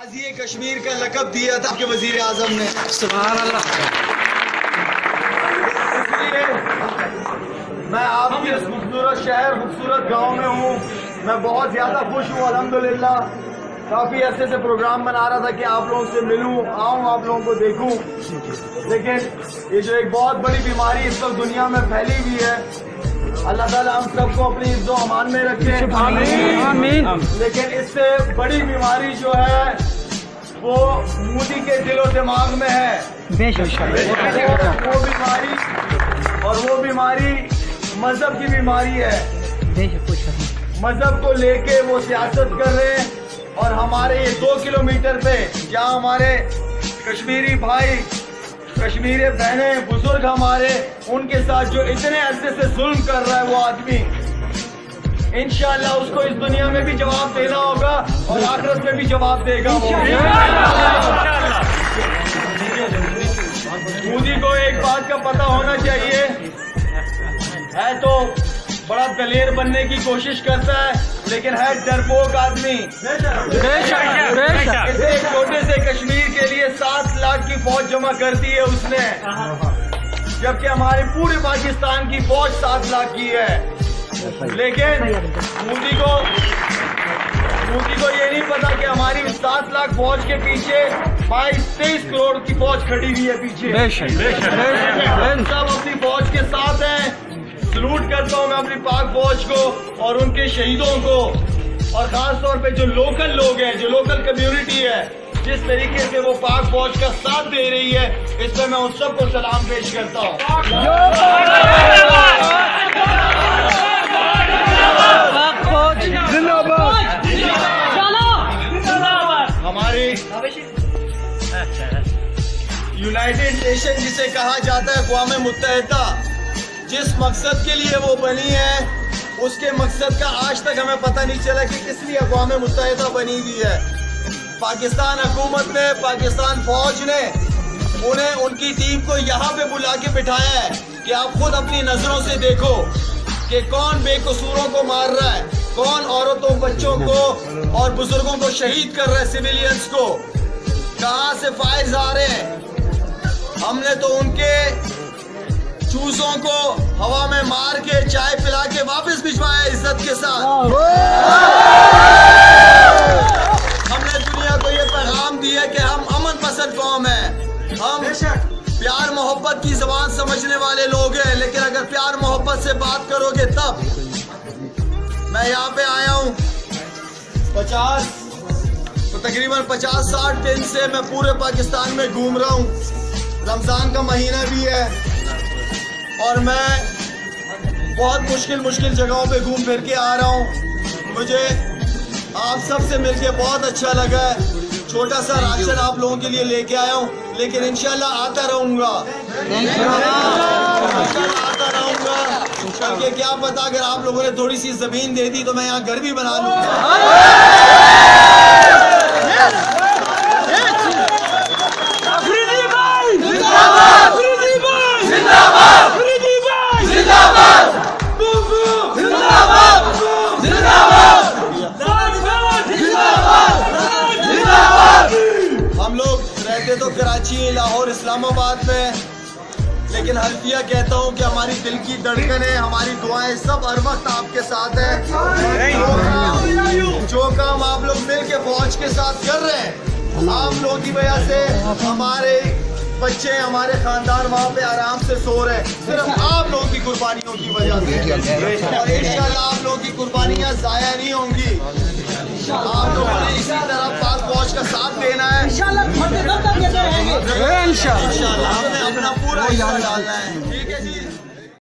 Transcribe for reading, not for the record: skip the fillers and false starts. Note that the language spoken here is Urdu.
غازی کشمیر کا لقب دیا تھا کہ وزیر اعظم نے. سبحان اللہ. میں آپ کے اس خوبصورت شہر خوبصورت گاؤں میں ہوں. میں بہت زیادہ خوش ہوں الحمدللہ. کافی عرصے سے پروگرام بنا رہا تھا کہ آپ لوگوں سے ملوں, آؤں, آپ لوگوں کو دیکھوں, لیکن یہ جو ایک بہت بڑی بیماری اس وقت دنیا میں پھیلی ہوئی ہے, اللہ تعالیٰ ہم سب کو اپنی عزت و امان میں رکھے. آمین. لیکن اس سے بڑی بیماری جو ہے وہ مودی کے دل و دماغ میں ہے. بے شک. وہ بیماری مذہب کی بیماری ہے. بے شک. مذہب کو لے کے وہ سیاست کر رہے ہیں, اور ہمارے یہ 2 کلومیٹر پہ جہاں ہمارے کشمیری بھائی, کشمیری بہنیں, بزرگ ہمارے, ان کے ساتھ جو اتنے عرصے سے ظلم کر رہا ہے وہ آدمی, انشاءاللہ اس کو اس دنیا میں بھی جواب دینا ہوگا اور آخرت میں بھی جواب دے گا. مودی کو ایک بات کا پتہ ہونا چاہیے, ہے تو بڑا دلیر بننے کی کوشش کرتا ہے لیکن ہے ڈرپوک آدمی. ایک چھوٹے سے کشمیر کے لیے 7 لاکھ کی فوج جمع کر دی ہے اس نے, جبکہ ہمارے پورے پاکستان کی فوج 7 لاکھ کی ہے. لیکن مودی کو یہ نہیں پتا کہ ہماری 7 لاکھ فوج کے پیچھے 22-23 کروڑ کی فوج کھڑی ہوئی ہے پیچھے. سب اپنی فوج کے ساتھ ہیں. سلوٹ کرتا ہوں میں اپنی پاک فوج کو اور ان کے شہیدوں کو, اور خاص طور پہ جو لوکل لوگ ہیں, جو لوکل کمیونٹی ہے, جس طریقے سے وہ پاک فوج کا ساتھ دے رہی ہے, اس پہ میں ان سب کو سلام پیش کرتا ہوں. ہماری یونائٹڈ نیشن جسے کہا جاتا ہے اقوام متحدہ, جس مقصد کے لیے وہ بنی ہے اس کے مقصد کا آج تک ہمیں پتہ نہیں چلا کہ کس لیے اقوام متحدہ بنی ہوئی ہے. پاکستان حکومت نے, پاکستان فوج نے انہیں ان کی ٹیم کو یہاں پہ بلا کے بٹھایا ہے کہ آپ خود اپنی نظروں سے دیکھو کہ کون بے قصوروں کو مار رہا ہے, کون عورتوں, بچوں کو اور بزرگوں کو شہید کر رہا ہے, سویلینز کو, کہاں سے فائرز آ رہے ہیں. ہم نے تو ان کے چوزوں کو ہوا میں مار کے چائے پلا کے واپس بھجوایا عزت کے ساتھ. ہم نے دنیا کو یہ پیغام دیا کہ ہم امن پسند قوم ہیں, ہم پیار محبت کی زبان سمجھنے والے لوگ ہیں, لیکن اگر پیار محبت سے بات کرو گے تب. میں یہاں پہ آیا ہوں تقریباً 50-60 دن سے میں پورے پاکستان میں گھوم رہا ہوں. رمضان کا مہینہ بھی ہے اور میں بہت مشکل جگہوں پہ گھوم پھر کے آ رہا ہوں. مجھے آپ سب سے مل کے بہت اچھا لگا ہے. چھوٹا سا راشن آپ لوگوں کے لیے لے کے آیا ہوں, لیکن انشاءاللہ آتا رہوں گا. کیونکہ کیا پتا اگر آپ لوگوں نے تھوڑی سی زمین دے دی تو میں یہاں گھر بھی بنا لوں گا. ہم لوگ رہتے تو کراچی, لاہور, اسلام آباد میں, لیکن حلفیہ کہتا ہوں کہ ہماری دل کی دھڑکنیں, ہماری دعائیں سب ہر وقت آپ کے ساتھ ہیں. جو کام آپ لوگ مل کے فوج کے ساتھ کر رہے ہیں, آپ لوگوں کی وجہ سے ہمارے بچے, ہمارے خاندان وہاں پہ آرام سے سو رہے ہیں, صرف آپ لوگوں کی قربانیوں کی وجہ سے. اور انشاءاللہ آپ لوگوں کی قربانیاں ضائع نہیں ہوں گی. آپ لوگوں نے اسی طرح پاک فوج کا ساتھ دینا ہے. انشاءاللہ ہم نے اپنا پورا حصہ ڈالنا ہے.